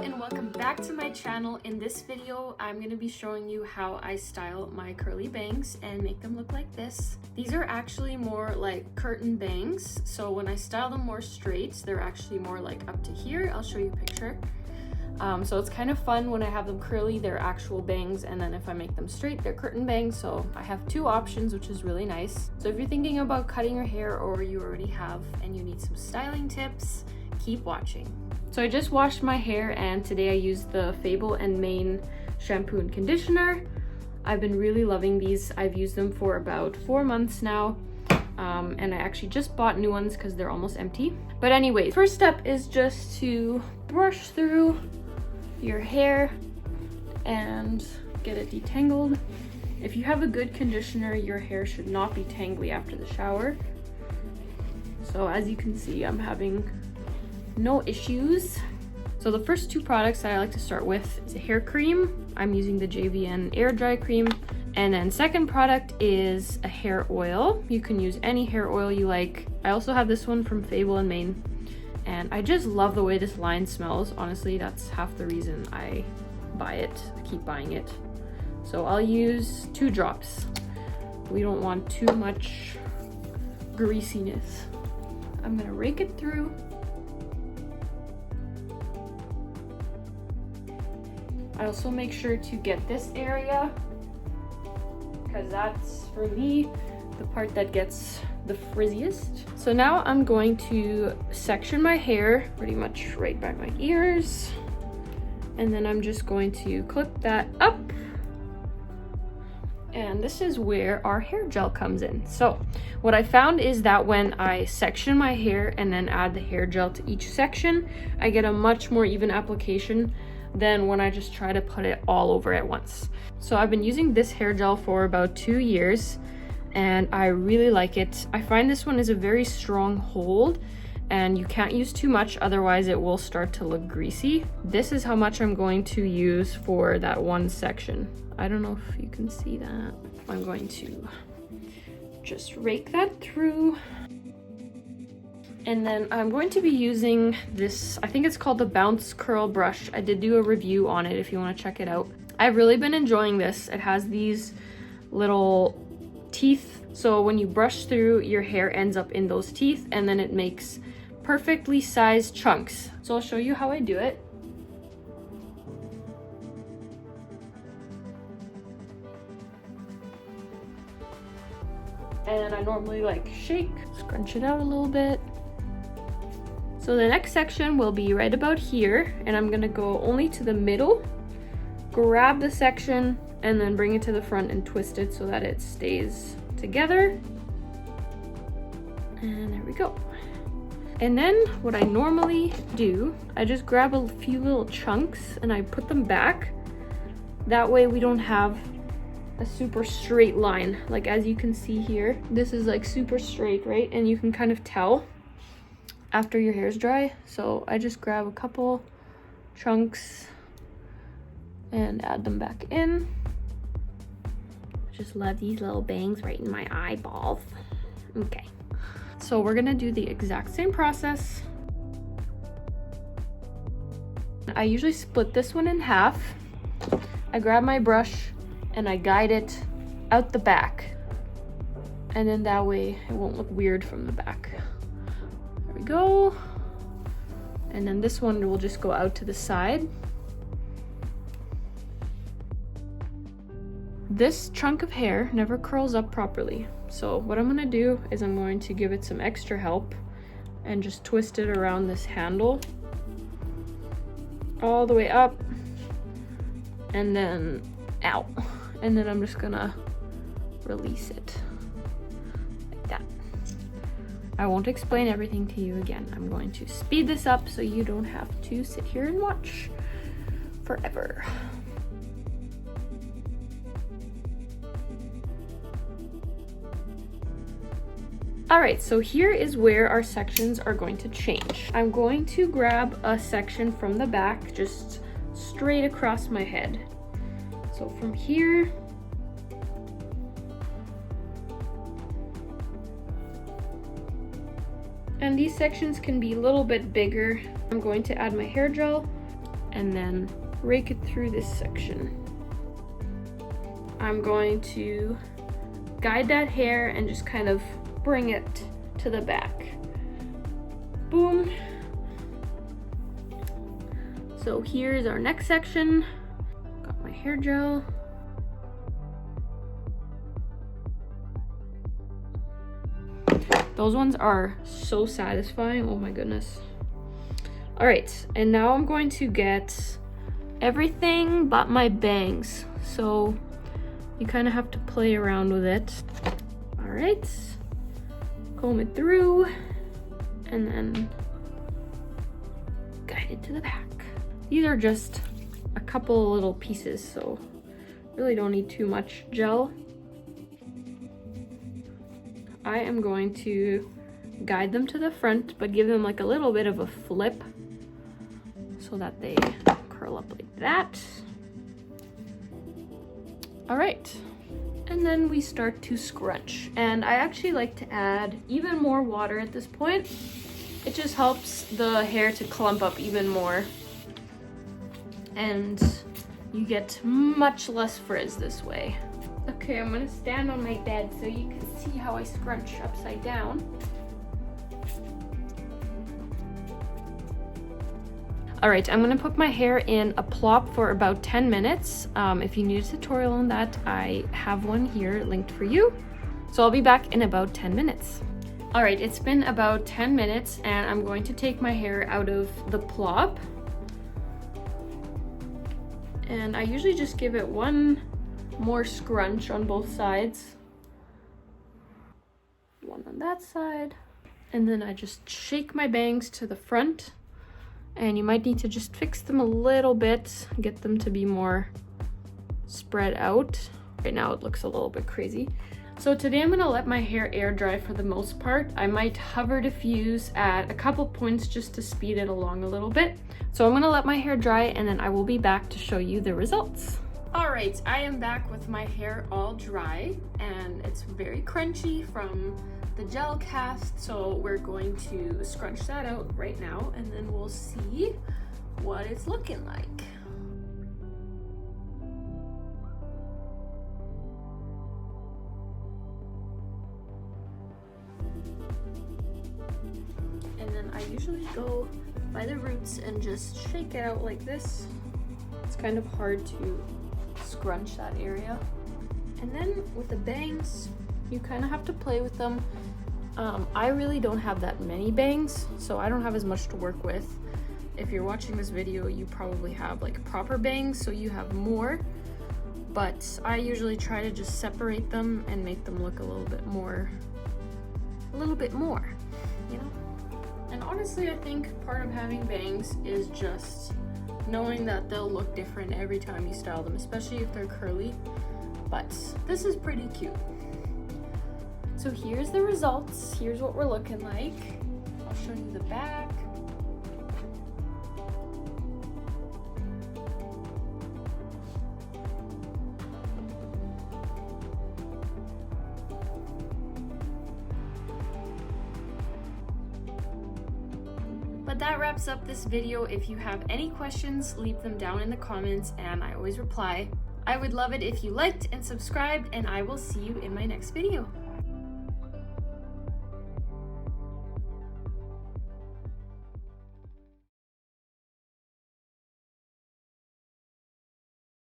and welcome back to my channel. In this video, I'm going to be showing you how I style my curly bangs and make them look like this. These are actually more like curtain bangs, so when I style them more straight, they're actually more like up to here. I'll show you a picture. So it's kind of fun when I have them curly, they're actual bangs, and then if I make them straight, they're curtain bangs. So I have two options, which is really nice. So if you're thinking about cutting your hair or you already have and you need some styling tips, keep watching. So I just washed my hair and today I used the Fable and Mane shampoo and conditioner. I've been really loving these. I've used them for about 4 months now. And I actually just bought new ones because they're almost empty. But anyway, first step is just to brush through your hair and get it detangled. If you have a good conditioner, your hair should not be tangly after the shower. So as you can see, I'm having no issues. So the first two products that I like to start with is a hair cream. I'm using the JVN air dry cream. And then second product is a hair oil. You can use any hair oil you like. I also have this one from Fable and Mane. And I just love the way this line smells. Honestly, that's half the reason I buy it. I keep buying it. So I'll use 2 drops. We don't want too much greasiness. I'm gonna rake it through. I also make sure to get this area because that's, for me, the part that gets the frizziest. So now I'm going to section my hair pretty much right by my ears. And then I'm just going to clip that up. And this is where our hair gel comes in. So what I found is that when I section my hair and then add the hair gel to each section, I get a much more even application than when I just try to put it all over at once. So I've been using this hair gel for about 2 years and I really like it. I find this one is a very strong hold and you can't use too much, otherwise it will start to look greasy. This is how much I'm going to use for that one section. I don't know if you can see that. I'm going to just rake that through. And then I'm going to be using this, I think it's called the Bounce Curl Brush. I did do a review on it if you want to check it out. I've really been enjoying this. It has these little teeth. So when you brush through, your hair ends up in those teeth and then it makes perfectly sized chunks. So I'll show you how I do it. And I normally like shake, scrunch it out a little bit. So the next section will be right about here, and I'm gonna go only to the middle, grab the section, and then bring it to the front and twist it so that it stays together. And there we go. And then what I normally do, I just grab a few little chunks and I put them back. That way we don't have a super straight line. Like as you can see here, this is like super straight, right? And you can kind of tell after your hair's dry. So I just grab a couple chunks and add them back in. Just love these little bangs right in my eyeballs. Okay, so we're gonna do the exact same process. I usually split this one in half. I grab my brush and I guide it out the back. And then that way it won't look weird from the back. There we go. And then this one will just go out to the side. This chunk of hair never curls up properly. So what I'm gonna do is I'm going to give it some extra help and just twist it around this handle all the way up and then out. And then I'm just gonna release it like that. I won't explain everything to you again. I'm going to speed this up so you don't have to sit here and watch forever. All right, so here is where our sections are going to change. I'm going to grab a section from the back, just straight across my head. So from here, and these sections can be a little bit bigger. I'm going to add my hair gel and then rake it through this section. I'm going to guide that hair and just kind of bring it to the back. Boom. So here's our next section. Got my hair gel. Those ones are so satisfying, oh my goodness. All right, and now I'm going to get everything but my bangs. So you kind of have to play around with it. All right, comb it through and then guide it to the back. These are just a couple little pieces, so really don't need too much gel. I am going to guide them to the front, but give them like a little bit of a flip so that they curl up like that. All right, and then we start to scrunch. And I actually like to add even more water at this point. It just helps the hair to clump up even more. And you get much less frizz this way. Okay, I'm gonna stand on my bed so you can see how I scrunch upside down. All right, I'm gonna put my hair in a plop for about 10 minutes. If you need a tutorial on that, I have one here linked for you. So I'll be back in about 10 minutes. All right, it's been about 10 minutes and I'm going to take my hair out of the plop. And I usually just give it one more scrunch on both sides. One on that side. And then I just shake my bangs to the front. And you might need to just fix them a little bit, get them to be more spread out. Right now it looks a little bit crazy. So today I'm gonna let my hair air dry for the most part. I might hover diffuse at a couple points just to speed it along a little bit. So I'm gonna let my hair dry and then I will be back to show you the results. All right, I am back with my hair all dry and it's very crunchy from the gel cast. So we're going to scrunch that out right now and then we'll see what it's looking like. And then I usually go by the roots and just shake it out like this. It's kind of hard to scrunch that area. And then with the bangs, you kind of have to play with them. I really don't have that many bangs, so I don't have as much to work with. If you're watching this video, you probably have like proper bangs, so you have more. But I usually try to just separate them and make them look a little bit more, you know? And honestly, I think part of having bangs is just knowing that they'll look different every time you style them, especially if they're curly. But this is pretty cute. So here's the results. Here's what we're looking like. I'll show you the back. But that wraps up this video. If you have any questions, leave them down in the comments and I always reply. I would love it if you liked and subscribed, and I will see you in my next video.